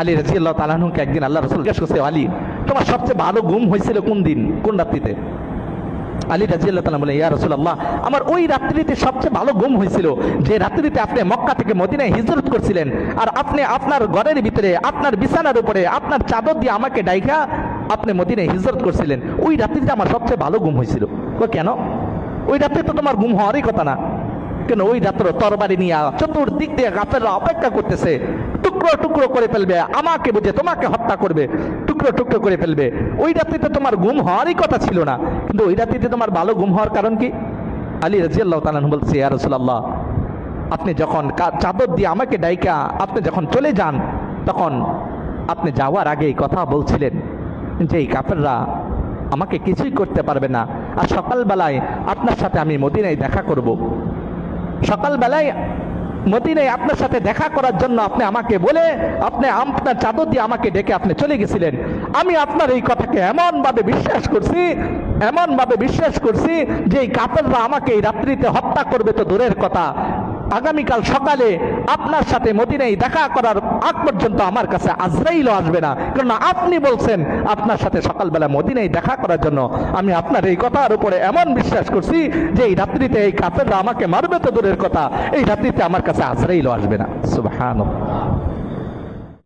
আলী রাদিয়াল্লাহু তাআলা আনহুকে একদিন আল্লাহ রাসূল জিজ্ঞেস করছে, আলী তোমার সবচেয়ে ভালো ঘুম হয়েছিল কোন দিন, কোন রাত্রিতে? আলী রাদিয়াল্লাহু তাআলা বলে, ইয়া রাসূলুল্লাহ, আমার ওই রাত্রিতে সবচেয়ে ভালো ঘুম হয়েছিল যে রাত্রিতে আপনি মক্কা থেকে মদিনায় হিজরত করছিলেন, আর আপনি আপনার ঘরের ভিতরে আপনার বিছানার উপরে আপনার চাদর দিয়ে আমাকে ডাইকা আপনি মদিনায় হিজরত করছিলেন, ওই রাত্রিতে আমার সবচেয়ে ভালো ঘুম হয়েছিল। কেন? ওই রাত্রে তো তোমার ঘুম হওয়ারই কথা না। কেন? ওই রাত্র তরবারি নিয়ে চতুর্দিক দিয়ে কাফেররা অপেক্ষা করতেছে, টুকরো টুকরো করে ফেলবে, আমাকে বুঝে তোমাকে হত্যা করবে, টুকরো টুকরো করে ফেলবে। ওই রাত্রিতে তোমার ঘুম হওয়ারই কথা ছিল না, কিন্তু ওই রাত্রিতে তোমার ভালো ঘুম হওয়ার কারণ কি? আলী রাদিয়াল্লাহু তাআলা আনহু বলছে, ইয়া রাসূলুল্লাহ, আপনি যখন চাদর দিয়ে আমাকে ডাইকা আপনি যখন চলে যান, তখন আপনি যাওয়ার আগে এই কথা বলছিলেন যে এই কাফেররা আমাকে কিছুই করতে পারবে না, আর সকালবেলায় আপনার সাথে আমি মদিনায় দেখা করব। সকালবেলায় মদিনায় আপনার সাথে দেখা করার জন্য আপনি আমাকে বলে আপনি আপনার চাদর দিয়ে আমাকে ডেকে আপনি চলে গেছিলেন। আমি আপনার এই কথাকে এমনভাবে বিশ্বাস করছি যে এই কাফেররা আমাকে এই রাত্রিতে হত্যা করবে তো দূরের কথা, আগামীকাল সকালে আপনার সাথে মদিনায় দেখা করার আগ পর্যন্ত আমার কাছে আজরাইলও আসবে না, কারণ আপনি বলছেন আপনার সাথে সকালবেলা মদিনায় দেখা করার জন্য। আমি আপনার এই কথার উপরে এমন বিশ্বাস করছি যে এই রাত্রিতে এই কাফেররা আমাকে মারবে তো দূরের কথা, এই রাত্রিতে আমার কাছে আজরাইলও আসবে না। সুবহানাল্লাহ।